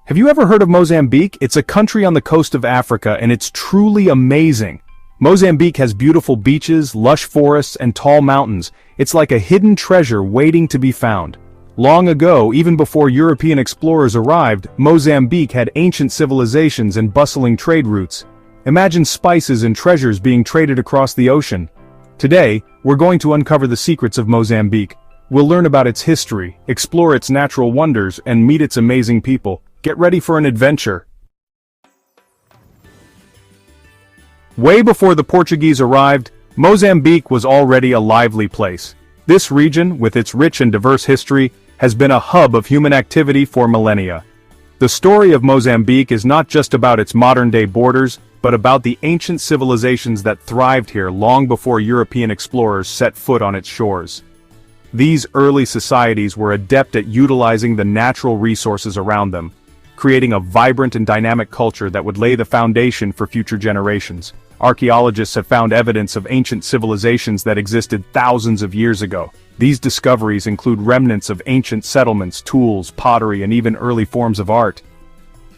Have you ever heard of Mozambique? It's a country on the coast of Africa, and it's truly amazing. Mozambique has beautiful beaches, lush forests, and tall mountains. It's like a hidden treasure waiting to be found. Long ago, even before European explorers arrived, Mozambique had ancient civilizations and bustling trade routes. Imagine spices and treasures being traded across the ocean. Today, we're going to uncover the secrets of Mozambique. We'll learn about its history, explore its natural wonders, and meet its amazing people. Get ready for an adventure. Way before the Portuguese arrived, Mozambique was already a lively place. This region, with its rich and diverse history, has been a hub of human activity for millennia. The story of Mozambique is not just about its modern-day borders, but about the ancient civilizations that thrived here long before European explorers set foot on its shores. These early societies were adept at utilizing the natural resources around them, creating a vibrant and dynamic culture that would lay the foundation for future generations. Archaeologists have found evidence of ancient civilizations that existed thousands of years ago. These discoveries include remnants of ancient settlements, tools, pottery, and even early forms of art.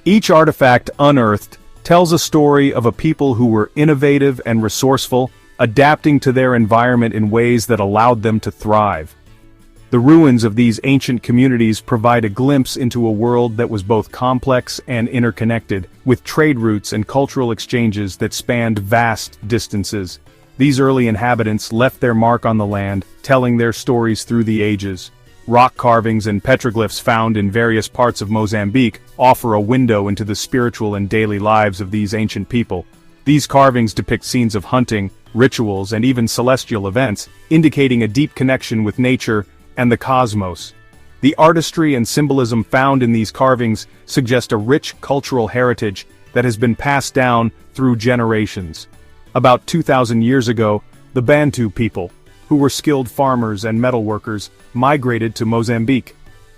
Each artifact unearthed tells a story of a people who were innovative and resourceful, adapting to their environment in ways that allowed them to thrive. The ruins of these ancient communities provide a glimpse into a world that was both complex and interconnected, with trade routes and cultural exchanges that spanned vast distances. These early inhabitants left their mark on the land, telling their stories through the ages. Rock carvings and petroglyphs found in various parts of Mozambique offer a window into the spiritual and daily lives of these ancient people. These carvings depict scenes of hunting, rituals, and even celestial events, indicating a deep connection with nature and the cosmos. The artistry and symbolism found in these carvings suggest a rich cultural heritage that has been passed down through generations. About 2,000 years ago, the Bantu people, who were skilled farmers and metalworkers, migrated to Mozambique.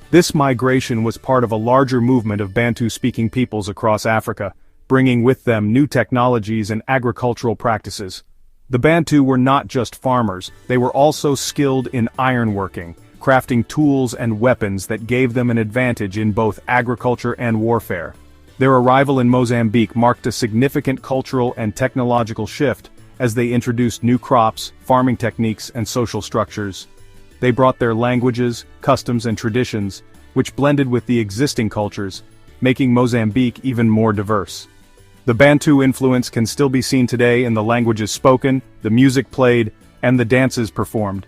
This migration was part of a larger movement of Bantu-speaking peoples across Africa, bringing with them new technologies and agricultural practices. The Bantu were not just farmers, they were also skilled in ironworking, crafting tools and weapons that gave them an advantage in both agriculture and warfare. Their arrival in Mozambique marked a significant cultural and technological shift as they introduced new crops, farming techniques, and social structures. They brought their languages, customs, and traditions, which blended with the existing cultures, making Mozambique even more diverse. The Bantu influence can still be seen today in the languages spoken, the music played, and the dances performed.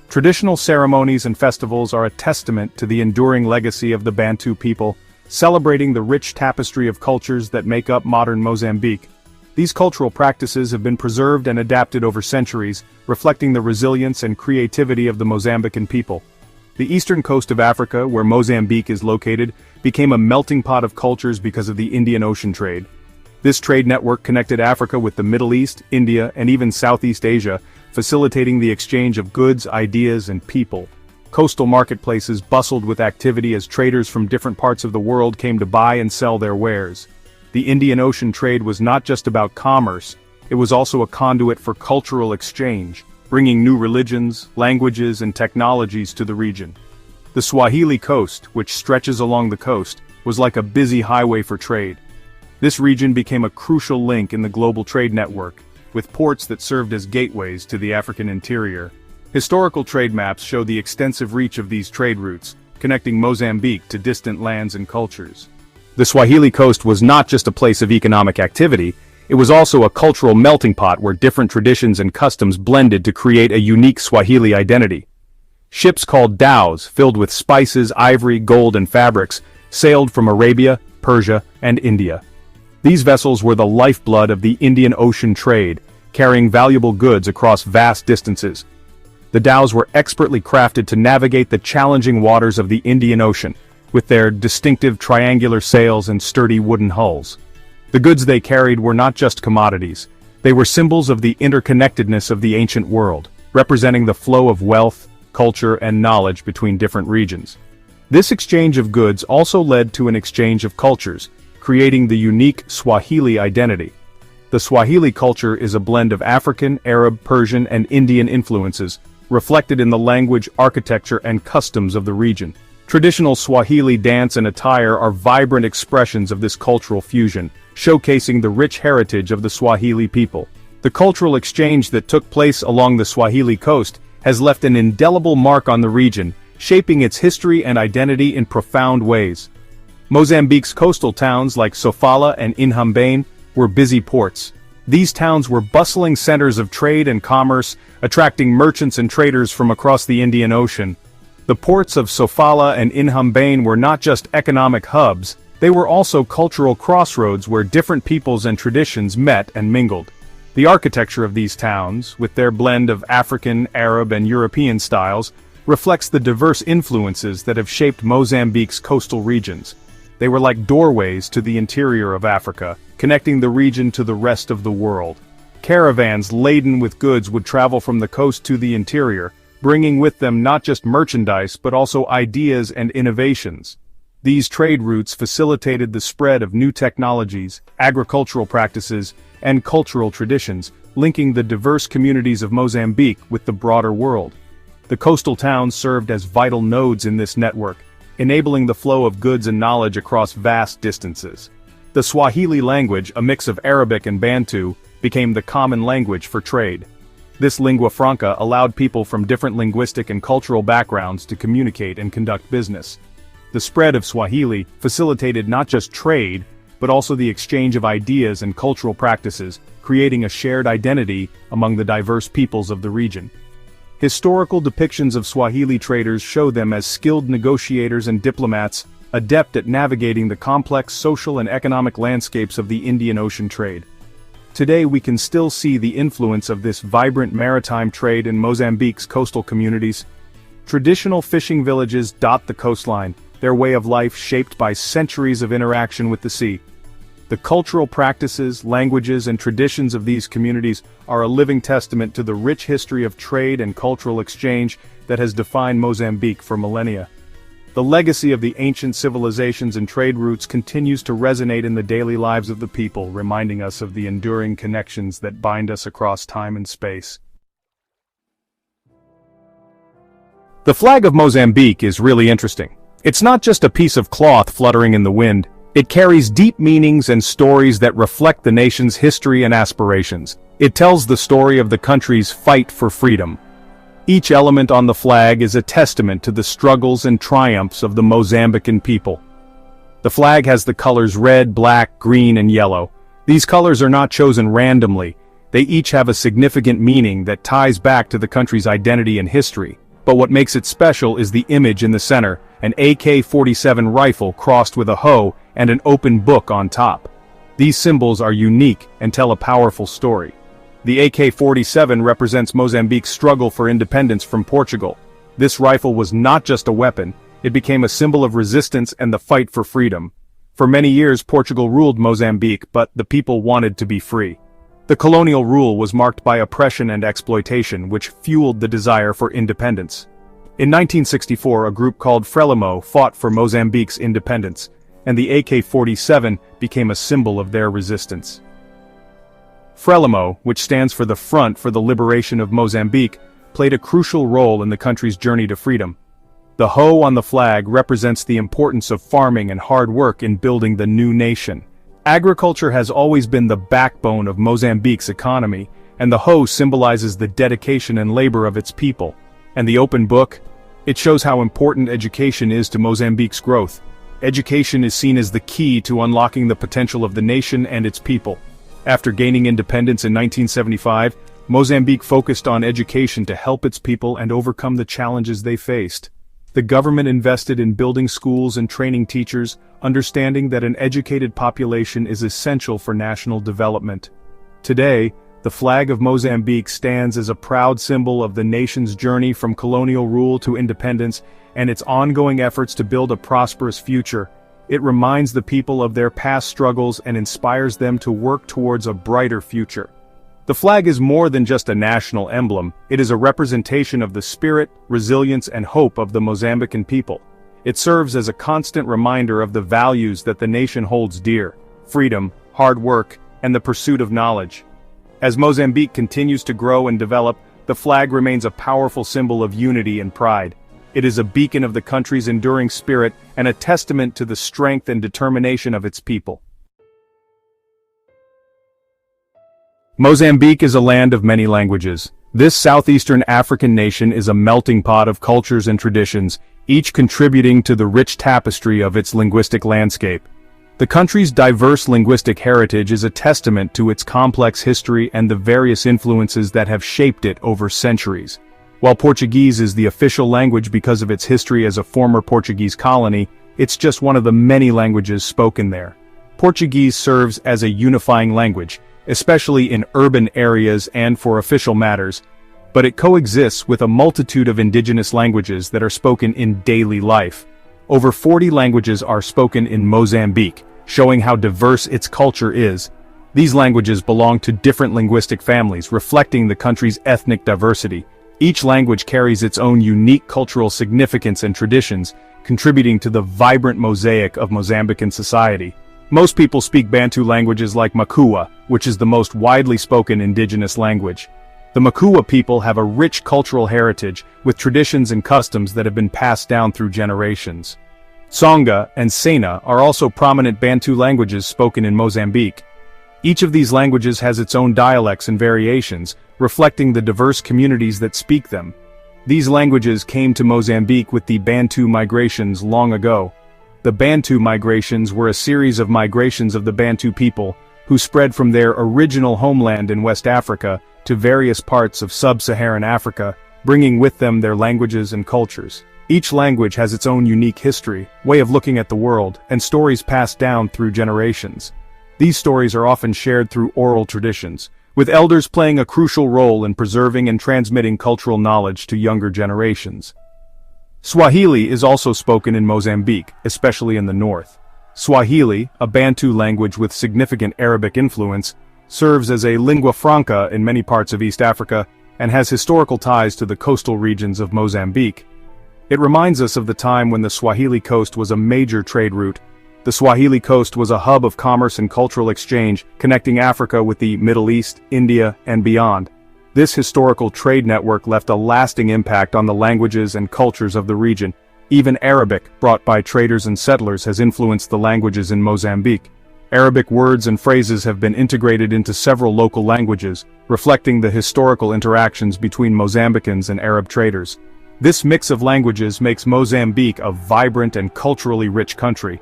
Traditional ceremonies and festivals are a testament to the enduring legacy of the Bantu people, celebrating the rich tapestry of cultures that make up modern Mozambique. These cultural practices have been preserved and adapted over centuries, reflecting the resilience and creativity of the Mozambican people. The eastern coast of Africa, where Mozambique is located, became a melting pot of cultures because of the Indian Ocean trade. This trade network connected Africa with the Middle East, India, and even Southeast Asia, facilitating the exchange of goods, ideas, and people. Coastal marketplaces bustled with activity as traders from different parts of the world came to buy and sell their wares. The Indian Ocean trade was not just about commerce, it was also a conduit for cultural exchange, bringing new religions, languages, and technologies to the region. The Swahili coast, which stretches along the coast, was like a busy highway for trade. This region became a crucial link in the global trade network, with ports that served as gateways to the African interior. Historical trade maps show the extensive reach of these trade routes, connecting Mozambique to distant lands and cultures. The Swahili coast was not just a place of economic activity, it was also a cultural melting pot where different traditions and customs blended to create a unique Swahili identity. Ships called dhows, filled with spices, ivory, gold, and fabrics, sailed from Arabia, Persia, and India. These vessels were the lifeblood of the Indian Ocean trade, carrying valuable goods across vast distances. The dhows were expertly crafted to navigate the challenging waters of the Indian Ocean, with their distinctive triangular sails and sturdy wooden hulls. The goods they carried were not just commodities, they were symbols of the interconnectedness of the ancient world, representing the flow of wealth, culture, and knowledge between different regions. This exchange of goods also led to an exchange of cultures, creating the unique Swahili identity. The Swahili culture is a blend of African, Arab, Persian, and Indian influences, reflected in the language, architecture, and customs of the region. Traditional Swahili dance and attire are vibrant expressions of this cultural fusion, showcasing the rich heritage of the Swahili people. The cultural exchange that took place along the Swahili coast has left an indelible mark on the region, shaping its history and identity in profound ways. Mozambique's coastal towns like Sofala and Inhambane were busy ports. These towns were bustling centers of trade and commerce, attracting merchants and traders from across the Indian Ocean. The ports of Sofala and Inhambane were not just economic hubs, they were also cultural crossroads where different peoples and traditions met and mingled. The architecture of these towns, with their blend of African, Arab, and European styles, reflects the diverse influences that have shaped Mozambique's coastal regions. They were like doorways to the interior of Africa, connecting the region to the rest of the world. Caravans laden with goods would travel from the coast to the interior, bringing with them not just merchandise but also ideas and innovations. These trade routes facilitated the spread of new technologies, agricultural practices, and cultural traditions, linking the diverse communities of Mozambique with the broader world. The coastal towns served as vital nodes in this network, enabling the flow of goods and knowledge across vast distances. The Swahili language, a mix of Arabic and Bantu, became the common language for trade. This lingua franca allowed people from different linguistic and cultural backgrounds to communicate and conduct business. The spread of Swahili facilitated not just trade, but also the exchange of ideas and cultural practices, creating a shared identity among the diverse peoples of the region. Historical depictions of Swahili traders show them as skilled negotiators and diplomats, adept at navigating the complex social and economic landscapes of the Indian Ocean trade. Today we can still see the influence of this vibrant maritime trade in Mozambique's coastal communities. Traditional fishing villages dot the coastline, their way of life shaped by centuries of interaction with the sea. The cultural practices, languages, and traditions of these communities are a living testament to the rich history of trade and cultural exchange that has defined Mozambique for millennia. The legacy of the ancient civilizations and trade routes continues to resonate in the daily lives of the people, reminding us of the enduring connections that bind us across time and space. The flag of Mozambique is really interesting. It's not just a piece of cloth fluttering in the wind. It carries deep meanings and stories that reflect the nation's history and aspirations. It tells the story of the country's fight for freedom. Each element on the flag is a testament to the struggles and triumphs of the Mozambican people. The flag has the colors red, black, green, and yellow. These colors are not chosen randomly. They each have a significant meaning that ties back to the country's identity and history. But what makes it special is the image in the center, an AK-47 rifle crossed with a hoe and an open book on top. These symbols are unique and tell a powerful story. The AK-47 represents Mozambique's struggle for independence from Portugal. This rifle was not just a weapon, it became a symbol of resistance and the fight for freedom. For many years Portugal ruled Mozambique, but the people wanted to be free. The colonial rule was marked by oppression and exploitation, which fueled the desire for independence. In 1964, a group called Frelimo fought for Mozambique's independence, and the AK-47 became a symbol of their resistance. Frelimo, which stands for the Front for the Liberation of Mozambique, played a crucial role in the country's journey to freedom. The hoe on the flag represents the importance of farming and hard work in building the new nation. Agriculture has always been the backbone of Mozambique's economy, and the hoe symbolizes the dedication and labor of its people. And the open book? It shows how important education is to Mozambique's growth. Education is seen as the key to unlocking the potential of the nation and its people. After gaining independence in 1975, Mozambique focused on education to help its people and overcome the challenges they faced. The government invested in building schools and training teachers, understanding that an educated population is essential for national development. Today, the flag of Mozambique stands as a proud symbol of the nation's journey from colonial rule to independence and its ongoing efforts to build a prosperous future. It reminds the people of their past struggles and inspires them to work towards a brighter future. The flag is more than just a national emblem, it is a representation of the spirit, resilience, and hope of the Mozambican people. It serves as a constant reminder of the values that the nation holds dear: freedom, hard work, and the pursuit of knowledge. As Mozambique continues to grow and develop, the flag remains a powerful symbol of unity and pride. It is a beacon of the country's enduring spirit and a testament to the strength and determination of its people. Mozambique is a land of many languages. This southeastern African nation is a melting pot of cultures and traditions, each contributing to the rich tapestry of its linguistic landscape. The country's diverse linguistic heritage is a testament to its complex history and the various influences that have shaped it over centuries. While Portuguese is the official language because of its history as a former Portuguese colony, it's just one of the many languages spoken there. Portuguese serves as a unifying language, especially in urban areas and for official matters, but it coexists with a multitude of indigenous languages that are spoken in daily life. Over 40 languages are spoken in Mozambique, showing how diverse its culture is. These languages belong to different linguistic families, reflecting the country's ethnic diversity. Each language carries its own unique cultural significance and traditions, contributing to the vibrant mosaic of Mozambican society. Most people speak Bantu languages like Makua, which is the most widely spoken indigenous language. The Makua people have a rich cultural heritage, with traditions and customs that have been passed down through generations. Tsonga and Sena are also prominent Bantu languages spoken in Mozambique. Each of these languages has its own dialects and variations, reflecting the diverse communities that speak them. These languages came to Mozambique with the Bantu migrations long ago. The Bantu migrations were a series of migrations of the Bantu people, who spread from their original homeland in West Africa to various parts of sub-Saharan Africa, bringing with them their languages and cultures. Each language has its own unique history, way of looking at the world, and stories passed down through generations. These stories are often shared through oral traditions, with elders playing a crucial role in preserving and transmitting cultural knowledge to younger generations. Swahili is also spoken in Mozambique, especially in the north. Swahili, a Bantu language with significant Arabic influence, serves as a lingua franca in many parts of East Africa and has historical ties to the coastal regions of Mozambique. It reminds us of the time when the Swahili coast was a major trade route. The Swahili coast was a hub of commerce and cultural exchange, connecting Africa with the Middle East, India, and beyond. This historical trade network left a lasting impact on the languages and cultures of the region. Even Arabic, brought by traders and settlers, has influenced the languages in Mozambique. Arabic words and phrases have been integrated into several local languages, reflecting the historical interactions between Mozambicans and Arab traders. This mix of languages makes Mozambique a vibrant and culturally rich country.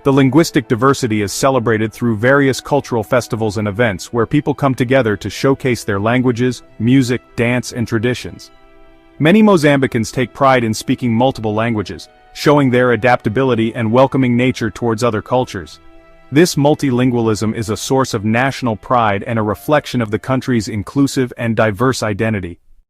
The linguistic diversity is celebrated through various cultural festivals and events where people come together to showcase their languages, music, dance, and traditions. Many Mozambicans take pride in speaking multiple languages, showing their adaptability and welcoming nature towards other cultures. This multilingualism is a source of national pride and a reflection of the country's inclusive and diverse identity.